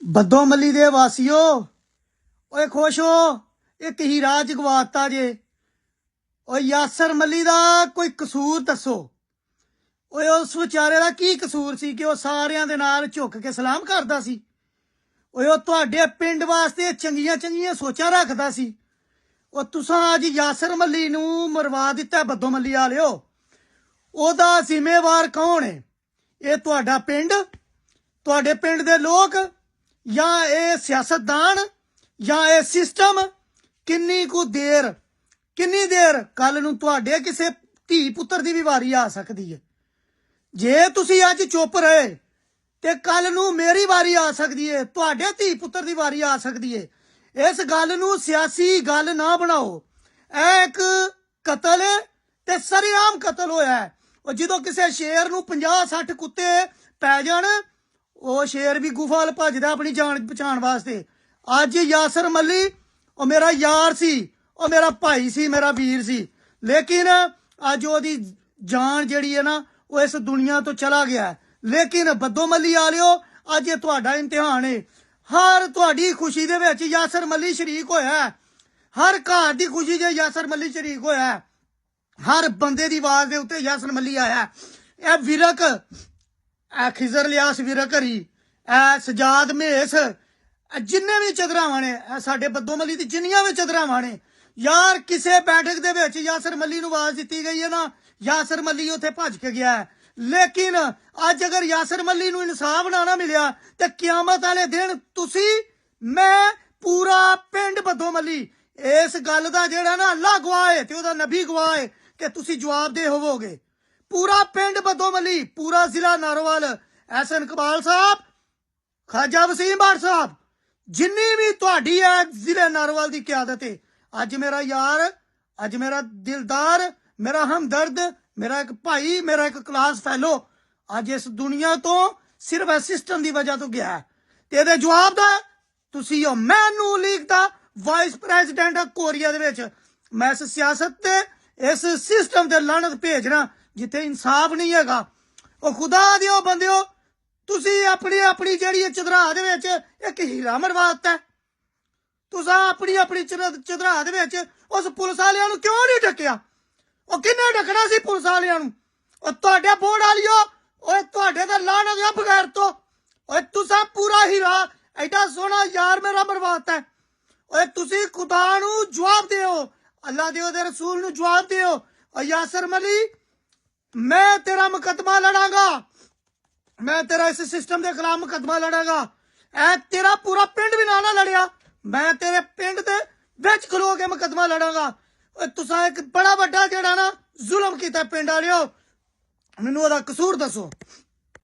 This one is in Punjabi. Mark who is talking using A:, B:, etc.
A: ਬੱਦੋ ਮੱਲੀ ਦੇ ਵਾਸੀਓ ਓਏ ਖੁਸ਼ ਹੋ। ਇੱਕ ਹੀਰਾ ਜਗਵਾਤਾ ਜੇ। ਓਏ ਯਾਸਰ ਮੱਲੀ ਦਾ ਕੋਈ ਕਸੂਰ ਦੱਸੋ। ਓਏ ਉਸ ਵਿਚਾਰੇ ਦਾ ਕੀ ਕਸੂਰ ਸੀ ਕਿ ਉਹ ਸਾਰਿਆਂ ਦੇ ਨਾਲ ਝੁੱਕ ਕੇ ਸਲਾਮ ਕਰਦਾ ਸੀ। ਓਏ ਉਹ ਤੁਹਾਡੇ ਪਿੰਡ ਵਾਸਤੇ ਚੰਗੀਆਂ ਚੰਗੀਆਂ ਸੋਚਾਂ ਰੱਖਦਾ ਸੀ। ਉਹ ਤੁਸਾਂ ਅੱਜ ਯਾਸਰ ਮੱਲੀ ਨੂੰ ਮਰਵਾ ਦਿੱਤਾ। ਬੱਦੋ ਮੱਲੀ ਵਾਲਿਓ, ਉਹਦਾ ਜ਼ਿੰਮੇਵਾਰ ਕੌਣ ਹੈ? ਇਹ ਤੁਹਾਡਾ ਪਿੰਡ, ਤੁਹਾਡੇ ਪਿੰਡ ਦੇ ਲੋਕ, ਜਾਂ ਇਹ ਸਿਆਸਤਦਾਨ, ਜਾਂ ਇਹ ਸਿਸਟਮ? ਕਿੰਨੀ ਦੇਰ ਕੱਲ ਨੂੰ ਤੁਹਾਡੇ ਕਿਸੇ ਧੀ ਪੁੱਤਰ ਦੀ ਵੀ ਵਾਰੀ ਆ ਸਕਦੀ ਹੈ। ਜੇ ਤੁਸੀਂ ਅੱਜ ਚੁੱਪ ਰਹੇ ਤੇ ਕੱਲ ਨੂੰ ਮੇਰੀ ਵਾਰੀ ਆ ਸਕਦੀ ਹੈ, ਤੁਹਾਡੇ ਧੀ ਪੁੱਤਰ ਦੀ ਵਾਰੀ ਆ ਸਕਦੀ ਹੈ। ਇਸ ਗੱਲ ਨੂੰ ਸਿਆਸੀ ਗੱਲ ਨਾ ਬਣਾਓ। ਇਹ ਇੱਕ ਕਤਲ ਹੈ ਤੇ ਸਰੇਆਮ ਕਤਲ ਹੋਇਆ ਹੈ। ਉਹ ਜਦੋਂ ਕਿਸੇ ਸ਼ੇਰ ਨੂੰ 50-60 ਕੁੱਤੇ ਪੈ ਜਾਣ, ਉਹ ਸ਼ੇਰ ਵੀ ਗੁਫਾ ਵੱਲ ਭੱਜਦਾ ਆਪਣੀ ਜਾਨ ਬਚਾਉਣ ਵਾਸਤੇ। ਅੱਜ ਯਾਸਰ ਮੱਲੀ ਉਹ ਮੇਰਾ ਯਾਰ ਸੀ, ਉਹ ਮੇਰਾ ਭਾਈ ਸੀ, ਮੇਰਾ ਵੀਰ ਸੀ, ਲੇਕਿਨ ਅੱਜ ਉਹਦੀ ਜਾਨ ਜਿਹੜੀ ਹੈ ਨਾ ਉਹ ਇਸ ਦੁਨੀਆ ਤੋਂ ਚਲਾ ਗਿਆ। ਲੇਕਿਨ ਬੱਦੋ ਮੱਲੀ ਵਾਲਿਓ, ਅੱਜ ਇਹ ਤੁਹਾਡਾ ਇਮਤਿਹਾਨ ਹੈ। ਹਰ ਤੁਹਾਡੀ ਖੁਸ਼ੀ ਦੇ ਵਿੱਚ ਯਾਸਰ ਮੱਲੀ ਸ਼ਰੀਕ ਹੋਇਆ। ਹਰ ਘਰ ਦੀ ਖੁਸ਼ੀ 'ਚ ਯਾਸਰ ਮੱਲੀ ਸ਼ਰੀਕ ਹੋਇਆ। ਹਰ ਬੰਦੇ ਦੀ ਆਵਾਜ਼ ਦੇ ਉੱਤੇ ਯਾਸਰ ਮੱਲੀ ਆਇਆ। ਇਹ ਵਿਰਕ, ਇਹ ਖਿਜ਼ਰ ਲਿਆਸ ਵਿਰਕ ਹਰੀ, ਇਹ ਸਜਾਦ ਮੇਸ, ਜਿੰਨੇ ਵੀ ਚਦਰਾਵਾਂ ਨੇ, ਇਹ ਸਾਡੇ ਬੱਦੋ ਮੱਲੀ ਦੀ ਜਿੰਨੀਆਂ ਵੀ ਚਦਰਾਵਾਂ ਨੇ, ਯਾਰ ਕਿਸੇ ਬੈਠਕ ਦੇ ਵਿੱਚ ਯਾਸਰ ਮੱਲੀ ਨੂੰ ਆਵਾਜ਼ ਦਿੱਤੀ ਗਈ ਹੈ ਨਾ, ਯਾਸਰ ਮੱਲੀ ਉੱਥੇ ਭੱਜ ਕੇ ਗਿਆ ਹੈ। ਲੇਕਿਨ ਅੱਜ ਅਗਰ ਯਾਸਰ ਮੱਲੀ ਨੂੰ ਇਨਸਾਫ ਨਾ ਮਿਲਿਆ ਤੇ ਕਿਆਮਤ ਵਾਲੇ ਦਿਨ ਤੁਸੀਂ, ਮੈਂ, ਪੂਰਾ ਪਿੰਡ ਬੱਦੋ ਮੱਲੀ ਇਸ ਗੱਲ ਦਾ ਜਿਹੜਾ ਨਾ ਅੱਲਾ ਗਵਾਹ ਹੈ ਤੇ ਉਹਦਾ ਨਬੀ ਗਵਾਹ ਹੈ ਕਿ ਤੁਸੀਂ ਜਵਾਬਦੇਹ ਹੋਵੋਗੇ। ਪੂਰਾ ਪਿੰਡ ਬੱਦੋ ਮੱਲੀ, ਪੂਰਾ ਜ਼ਿਲ੍ਹਾ ਨਾਰੋਵਾਲ, ਐਸਨ ਇਕਬਾਲ ਸਾਹਿਬ, ਖਾਜਾ ਵਸੀਮ ਬਾਰ ਸਾਹਿਬ, ਜਿੰਨੀ ਵੀ ਤੁਹਾਡੀ ਹੈ ਜ਼ਿਲ੍ਹੇ ਨਾਰੋਵਾਲ ਦੀ ਕਿਆਦਤ ਹੈ। ਅੱਜ ਮੇਰਾ ਯਾਰ, ਅੱਜ ਮੇਰਾ ਦਿਲਦਾਰ, ਮੇਰਾ ਹਮਦਰਦ, ਮੇਰਾ ਇੱਕ ਭਾਈ, ਮੇਰਾ ਇੱਕ ਕਲਾਸ ਫੈਲੋ ਅੱਜ ਇਸ ਦੁਨੀਆ ਤੋਂ ਸਿਰਫ ਇਸ ਸਿਸਟਮ ਦੀ ਵਜ੍ਹਾ ਤੋਂ ਗਿਆ ਤੇ ਇਹਦੇ ਜਵਾਬ ਦਾ ਤੁਸੀਂ ਹੋ। ਮੈਂ ਨੂਨ ਲੀਗ ਦਾ ਵਾਈਸ ਪ੍ਰੈਜ਼ੀਡੈਂਟ ਹਾਂ ਕੋਰੀਆ ਦੇ ਵਿੱਚ। ਮੈਂ ਇਸ ਸਿਆਸਤ ਤੇ ਇਸ ਸਿਸਟਮ ਤੇ ਲਾਹਨਤ ਭੇਜਣਾ ਜਿੱਥੇ ਇਨਸਾਫ ਨਹੀਂ ਹੈਗਾ। ਉਹ ਖੁਦਾ ਦਿਓ ਬੰਦਿਓ, ਤੁਸੀਂ ਆਪਣੀ ਜਿਹੜੀ ਚਦਰਾ ਦੇ ਵਿੱਚ ਇੱਕ ਹੀਰਾ ਮਰਵਾਤਾ। ਤੁਸੀਂ ਆਪਣੀ ਚਦਰਾ ਦੇ ਵਿੱਚ ਉਸ ਪੁਲਿਸ ਵਾਲਿਆਂ ਨੂੰ ਕਿਉਂ ਨਹੀਂ ਢੱਕਿਆ? ਉਹ ਕਿੰਨੇ ਢੱਕਣਾ ਸੀ ਪੁਲਿਸ ਵਾਲਿਆਂ ਨੂੰ? ਉਹ ਤੁਹਾਡੇ ਬੋਰਡ ਵਾਲਿਓ, ਓਏ ਤੁਹਾਡੇ ਤਾਂ ਲਾਹਨਤ ਆ ਬਗੈਰ ਤੋਂ। ਓਏ ਤੁਸੀਂ ਪੂਰਾ ਹੀਰਾ, ਐਡਾ ਸੋਹਣਾ ਯਾਰ ਮੇਰਾ ਮਰਵਾਤਾ। ਓਏ ਤੁਸੀਂ ਖੁਦਾ ਨੂੰ ਜਵਾਬ ਦਿਓ, ਅੱਲਾ ਦੇ ਉਹਦੇ ਰਸੂਲ ਨੂੰ ਜਵਾਬ ਦਿਓ। ਓ ਯਾਸਰ ਮੱਲੀ, ਮੈਂ ਤੇਰਾ ਮੁਕੱਦਮਾ ਲੜਾਂਗਾ, ਮੈਂ ਤੇਰਾ ਇਸ ਸਿਸਟਮ ਦੇ ਖਿਲਾਫ ਮੁਕੱਦਮਾ ਲੜਾਂਗਾ। ਐ ਤੇਰਾ ਪੂਰਾ ਪਿੰਡ ਵੀ ਨਾ ਲੜਿਆ, ਮੈਂ ਤੇਰੇ ਪਿੰਡ ਦੇ ਵਿੱਚ ਖਲੋ ਕੇ ਮੁਕੱਦਮਾ ਲੜਾਂਗਾ। ਤੁਸੀਂ ਇੱਕ ਬੜਾ ਵੱਡਾ ਜਿਹੜਾ ਨਾ ਜ਼ੁਲਮ ਕੀਤਾ ਪਿੰਡ ਵਾਲਿਓ, ਮੈਨੂੰ ਉਹਦਾ ਕਸੂਰ ਦੱਸੋ।